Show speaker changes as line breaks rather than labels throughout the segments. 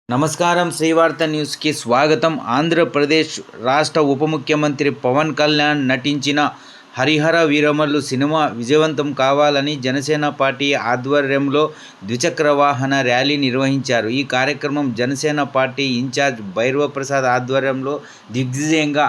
నమస్కారం. శ్రీవార్త న్యూస్కి స్వాగతం. ఆంధ్రప్రదేశ్ రాష్ట్ర ఉప ముఖ్యమంత్రి పవన్ కళ్యాణ్ నటించిన హరిహర వీరమల్లు సినిమా విజయవంతం కావాలని జనసేన పార్టీ ఆధ్వర్యంలో ద్విచక్ర వాహన ర్యాలీ నిర్వహించారు. ఈ కార్యక్రమం జనసేన పార్టీ ఇన్ఛార్జ్ భైరవ ప్రసాద్ ఆధ్వర్యంలో దిగ్విజయంగా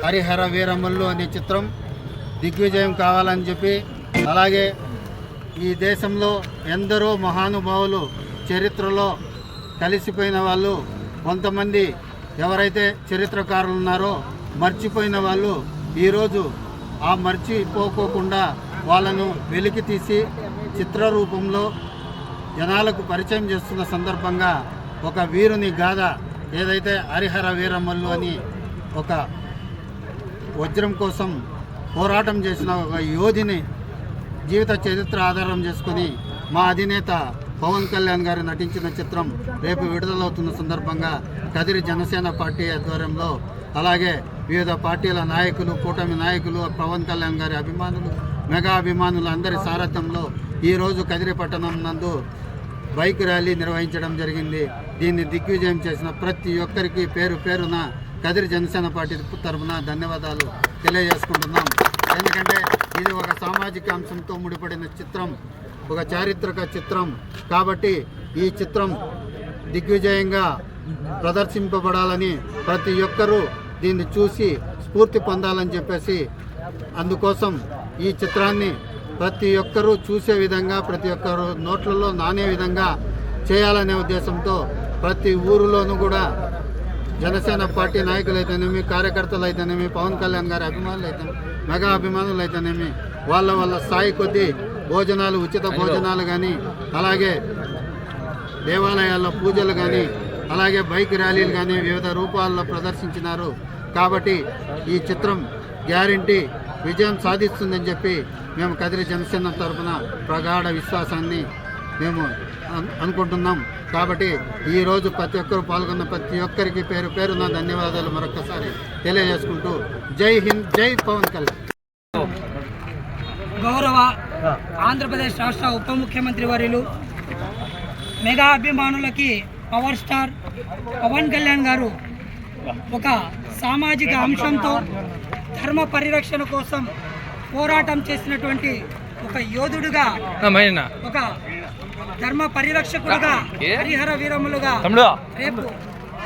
హరిహర వీరమల్లు అనే చిత్రం దిగ్విజయం కావాలని చెప్పి, అలాగే ఈ దేశంలో ఎందరో మహానుభావులు చరిత్రలో కలిసిపోయిన వాళ్ళు, కొంతమంది ఎవరైతే చరిత్రకారులు ఉన్నారో మర్చిపోయిన వాళ్ళు ఈరోజు ఆ మర్చిపోకోకుండా వాళ్ళను వెలికి తీసి చిత్ర రూపంలో జనాలకు పరిచయం చేస్తున్న సందర్భంగా ఒక వీరుని గాథ ఏదైతే హరిహర వీరమల్లు అని ఒక వజ్రం కోసం పోరాటం చేసిన ఒక యోధిని జీవిత చరిత్ర ఆధారం చేసుకొని మా అధినేత పవన్ కళ్యాణ్ గారు నటించిన చిత్రం రేపు విడుదలవుతున్న సందర్భంగా కదిరి జనసేన పార్టీ ఆధ్వర్యంలో, అలాగే వివిధ పార్టీల నాయకులు, కూటమి నాయకులు, పవన్ కళ్యాణ్ గారి అభిమానులు, మెగా అభిమానులు అందరి సారథ్యంలో ఈరోజు కదిరి పట్టణం నందు బైక్ ర్యాలీ నిర్వహించడం జరిగింది. దీన్ని దిగ్విజయం చేసిన ప్రతి ఒక్కరికి పేరు పేరున కదిరి జనసేన పార్టీ తరఫున ధన్యవాదాలు తెలియజేసుకుంటున్నాం. ఎందుకంటే ఇది ఒక సామాజిక అంశంతో ముడిపడిన చిత్రం, ఒక చారిత్రక చిత్రం కాబట్టి ఈ చిత్రం దిగ్విజయంగా ప్రదర్శింపబడాలని, ప్రతి ఒక్కరూ దీన్ని చూసి స్ఫూర్తి పొందాలని చెప్పేసి, అందుకోసం ఈ చిత్రాన్ని ప్రతి ఒక్కరూ చూసే విధంగా, ప్రతి ఒక్కరు నోట్లలో నానే విధంగా చేయాలనే ఉద్దేశంతో ప్రతి ఊరిలోనూ కూడా జనసేన పార్టీ నాయకులు అయితేనేమి, కార్యకర్తలు అయితేనేమి, పవన్ కళ్యాణ్ గారి అభిమానులు అయితే, మెగా అభిమానులు అయితేనేమి, వాళ్ళ స్థాయి కొద్దీ భోజనాలు, ఉచిత భోజనాలు కానీ, అలాగే దేవాలయాల్లో పూజలు కానీ, అలాగే బైక్ ర్యాలీలు కానీ వివిధ రూపాల్లో ప్రదర్శించినారు. కాబట్టి ఈ చిత్రం గ్యారంటీ విజయం సాధిస్తుందని చెప్పి మేము కదిరి జనసేన తరఫున ప్రగాఢ విశ్వాసాన్ని మేము అనుకుంటున్నాం. కాబట్టి ఈరోజు ప్రతి ఒక్కరు పాల్గొన్న ప్రతి ఒక్కరికి పేరు పేరున ధన్యవాదాలు మరొకసారి తెలియజేసుకుంటూ జై హింద్, జై పవన్ కళ్యాణ్.
గౌరవ ఆంధ్రప్రదేశ్ రాష్ట్ర ఉప ముఖ్యమంత్రి వర్యులు, మెగా అభిమానులకి పవర్ స్టార్ పవన్ కళ్యాణ్ గారు ఒక సామాజిక అంశంతో ధర్మ పరిరక్షణ కోసం పోరాటం చేసినటువంటి ఒక యోధుడుగా, ఒక ధర్మ పరిరక్షకుడుగా, హరిహర వీరములుగా రేపు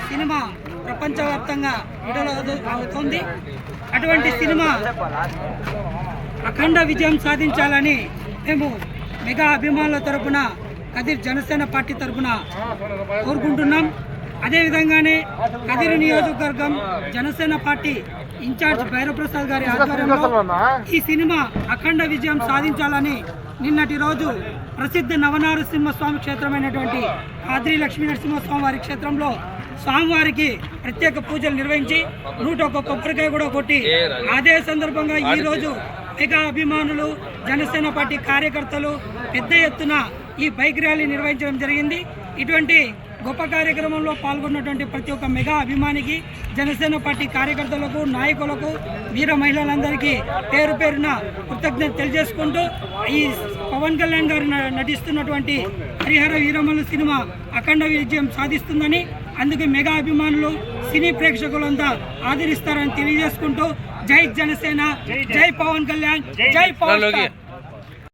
సినిమా ప్రపంచవ్యాప్తంగా విడుదల అవుతుంది. అటువంటి సినిమా అఖండ విజయం సాధించాలని మేము మెగా అభిమానుల తరపున, కదిరి జనసేన పార్టీ తరపున కోరుకుంటున్నాం. అదేవిధంగానే కదిరి నియోజకవర్గం జనసేన పార్టీ ఇన్ఛార్జ్ భైరవప్రసాద్ గారి ఆధ్వర్యంలో ఈ సినిమా అఖండ విజయం సాధించాలని నిన్నటి రోజు ప్రసిద్ధ నవనారసింహస్వామి క్షేత్రమైనటువంటి ఆద్రి లక్ష్మీ నరసింహస్వామి వారి క్షేత్రంలో స్వామివారికి ప్రత్యేక పూజలు నిర్వహించి 101 కొబ్బరికాయ కూడా కొట్టి, అదే సందర్భంగా ఈరోజు మెగా అభిమానులు, జనసేన పార్టీ కార్యకర్తలు పెద్ద ఎత్తున ఈ బైక్ ర్యాలీ నిర్వహించడం జరిగింది. ఇటువంటి గొప్ప కార్యక్రమంలో పాల్గొన్నటువంటి ప్రతి ఒక్క మెగా అభిమానికి, జనసేన పార్టీ కార్యకర్తలకు, నాయకులకు, వీర మహిళలందరికీ పేరు పేరున కృతజ్ఞత తెలియజేసుకుంటూ, ఈ పవన్ కళ్యాణ్ గారు నటిస్తున్నటువంటి హరిహర వీరమల్లు సినిమా అఖండ విజయం సాధిస్తుందని, అందుకే మెగా అభిమానులు, సినీ ప్రేక్షకులంతా ఆదరిస్తారని తెలియజేసుకుంటూ జై జనసేన, జై పవన్ కళ్యాణ్, జై పవన్ స్టార్.